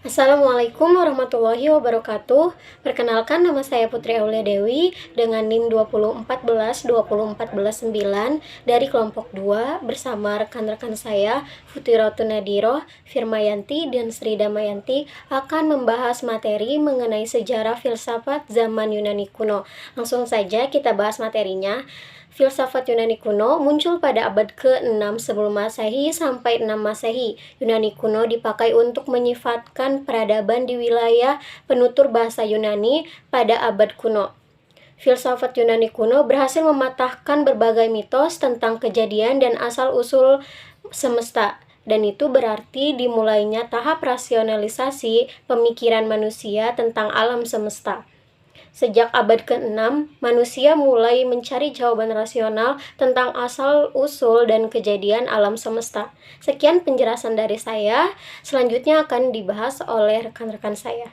Assalamualaikum warahmatullahi wabarakatuh. Perkenalkan, nama saya Putri Aulia Dewi dengan NIM 201424149 dari kelompok 2 bersama rekan-rekan saya Futirotun Nadiroh, Firmayanti, dan Sri Damayanti akan membahas materi mengenai sejarah filsafat zaman Yunani kuno. Langsung saja kita bahas materinya. Filsafat Yunani kuno muncul pada abad ke-6 sebelum Masehi sampai 6 Masehi. Yunani kuno dipakai untuk menyifatkan peradaban di wilayah penutur bahasa Yunani pada abad kuno. Filsafat Yunani kuno berhasil mematahkan berbagai mitos tentang kejadian dan asal-usul semesta. Dan itu berarti dimulainya tahap rasionalisasi pemikiran manusia tentang alam semesta. Sejak abad ke-6, manusia mulai mencari jawaban rasional tentang asal-usul dan kejadian alam semesta. Sekian penjelasan dari saya, selanjutnya akan dibahas oleh rekan-rekan saya.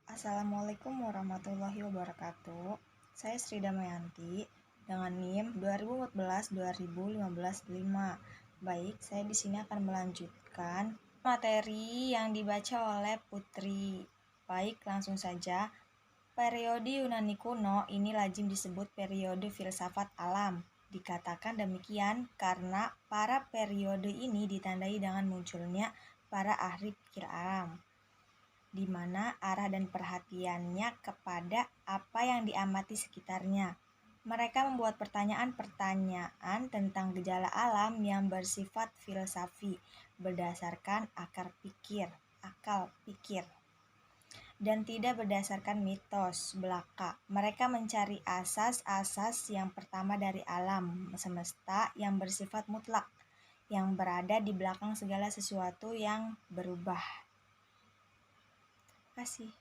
Assalamualaikum warahmatullahi wabarakatuh. Saya Sri Damayanti dengan NIM 2014-2015-5. Baik, saya di sini akan melanjutkan materi yang dibaca oleh Putri. Baik, langsung saja. Periode Yunani kuno ini lazim disebut periode filsafat alam. Dikatakan demikian karena para periode ini ditandai dengan munculnya para ahli pikir alam, di mana arah dan perhatiannya kepada apa yang diamati sekitarnya. Mereka membuat pertanyaan-pertanyaan tentang gejala alam yang bersifat filsafi berdasarkan akal pikir, dan tidak berdasarkan mitos belaka. Mereka mencari asas-asas yang pertama dari alam semesta yang bersifat mutlak, yang berada di belakang segala sesuatu yang berubah. Terima kasih.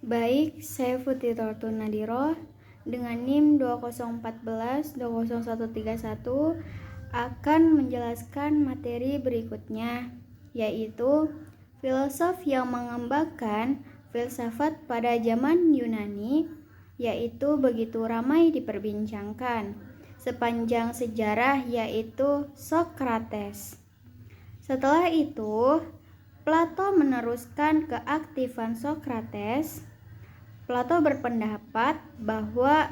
Baik, saya Futirotun Nadiroh dengan NIM 2014-20131 akan menjelaskan materi berikutnya, yaitu filosof yang mengembangkan filsafat pada zaman Yunani, yaitu begitu ramai diperbincangkan sepanjang sejarah, yaitu Socrates. Setelah itu, Plato meneruskan keaktifan Socrates. Plato berpendapat bahwa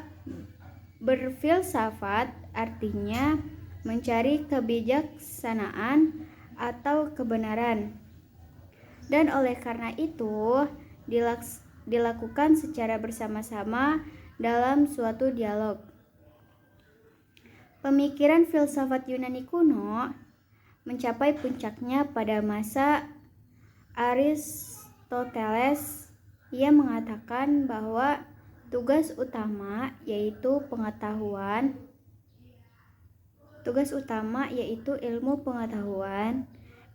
berfilsafat artinya mencari kebijaksanaan atau kebenaran, dan oleh karena itu dilakukan secara bersama-sama dalam suatu dialog. Pemikiran filsafat Yunani kuno mencapai puncaknya pada masa Aristoteles. Ia mengatakan bahwa tugas utama yaitu ilmu pengetahuan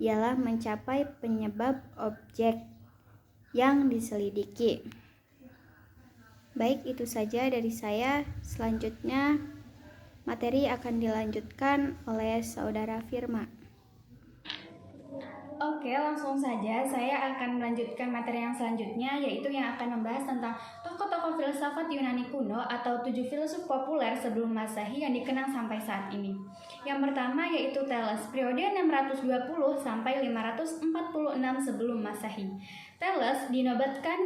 ialah mencapai penyebab objek yang diselidiki. Baik, itu saja dari saya. Selanjutnya materi akan dilanjutkan oleh saudara Firma. Oke, langsung saja saya akan melanjutkan materi yang selanjutnya, yaitu yang akan membahas tentang tokoh-tokoh filsafat Yunani kuno atau 7 filsuf populer sebelum Masehi yang dikenang sampai saat ini. Yang pertama yaitu Thales, periode 620 sampai 546 sebelum Masehi. Thales dinobatkan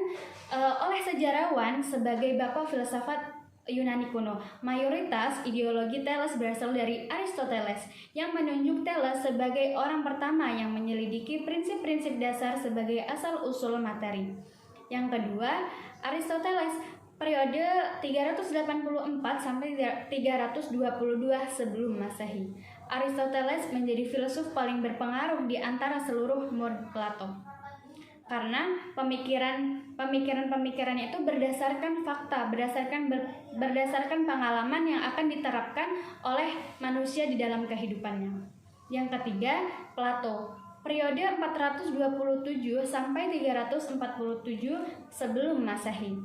oleh sejarawan sebagai bapak filsafat Yunani kuno. Mayoritas ideologi Thales berasal dari Aristoteles, yang menunjuk Thales sebagai orang pertama yang menyelidiki prinsip-prinsip dasar sebagai asal-usul materi. Yang kedua, Aristoteles, periode 384 sampai 322 sebelum Masehi. Aristoteles menjadi filsuf paling berpengaruh di antara seluruh murid Plato, karena pemikiran-pemikirannya itu berdasarkan fakta, berdasarkan pengalaman yang akan diterapkan oleh manusia di dalam kehidupannya. Yang ketiga, Plato, periode 427 sampai 347 sebelum Masehi.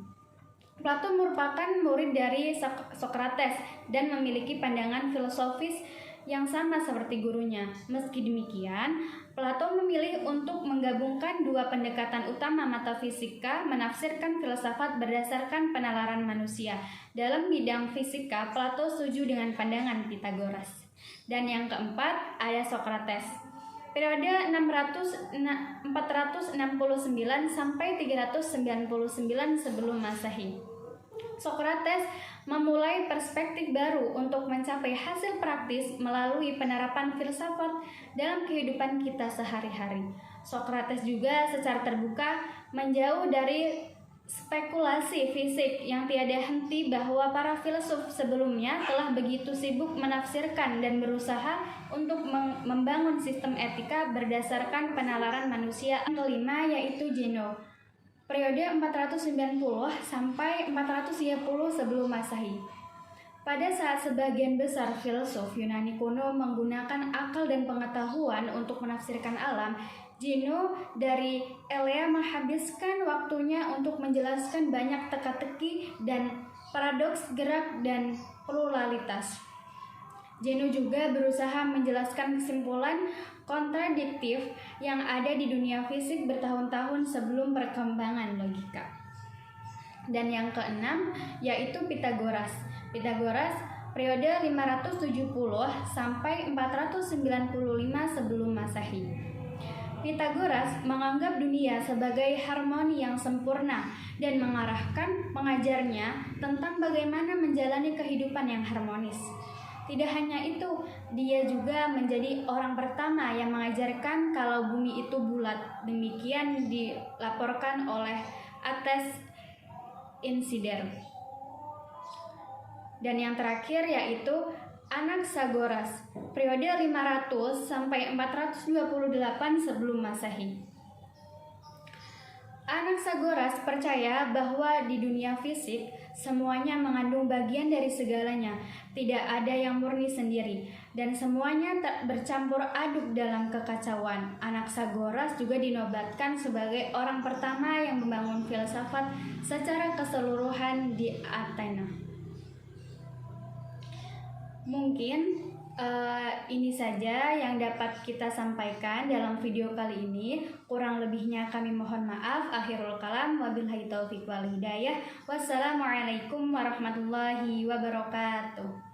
Plato merupakan murid dari Socrates dan memiliki pandangan filosofis yang sama seperti gurunya. Meski demikian, Plato memilih untuk menggabungkan dua pendekatan utama metafisika, menafsirkan filsafat berdasarkan penalaran manusia. Dalam bidang fisika, Plato setuju dengan pandangan Pythagoras. Dan yang keempat, ada Socrates. periode 469 sampai 399 sebelum Masehi. Sokrates memulai perspektif baru untuk mencapai hasil praktis melalui penerapan filsafat dalam kehidupan kita sehari-hari. Sokrates juga secara terbuka menjauh dari spekulasi fisik yang tiada henti bahwa para filsuf sebelumnya telah begitu sibuk menafsirkan dan berusaha untuk membangun sistem etika berdasarkan penalaran manusia. Yang kelima yaitu Zeno, periode 490 sampai 430 sebelum Masehi. Pada saat sebagian besar filsuf Yunani kuno menggunakan akal dan pengetahuan untuk menafsirkan alam, Zeno dari Elea menghabiskan waktunya untuk menjelaskan banyak teka-teki dan paradoks gerak dan pluralitas. Zeno juga berusaha menjelaskan kesimpulan kontradiktif yang ada di dunia fisik bertahun-tahun sebelum perkembangan logika. Dan yang keenam yaitu Pitagoras. Pitagoras periode 570 sampai 495 sebelum Masehi. Pitagoras menganggap dunia sebagai harmoni yang sempurna dan mengajarnya tentang bagaimana menjalani kehidupan yang harmonis. Tidak hanya itu, dia juga menjadi orang pertama yang mengajarkan kalau bumi itu bulat. Demikian dilaporkan oleh Ates Insider. Dan yang terakhir yaitu Anaxagoras, periode 500 sampai 428 sebelum Masehi. Anaxagoras percaya bahwa di dunia fisik semuanya mengandung bagian dari segalanya, tidak ada yang murni sendiri, dan semuanya tak bercampur aduk dalam kekacauan. Anaxagoras juga dinobatkan sebagai orang pertama yang membangun filsafat secara keseluruhan di Athena. Mungkin ini saja yang dapat kita sampaikan dalam video kali ini. Kurang lebihnya kami mohon maaf. Akhirul kalam, wabillahi taufiq wal hidayah. Wassalamualaikum warahmatullahi wabarakatuh.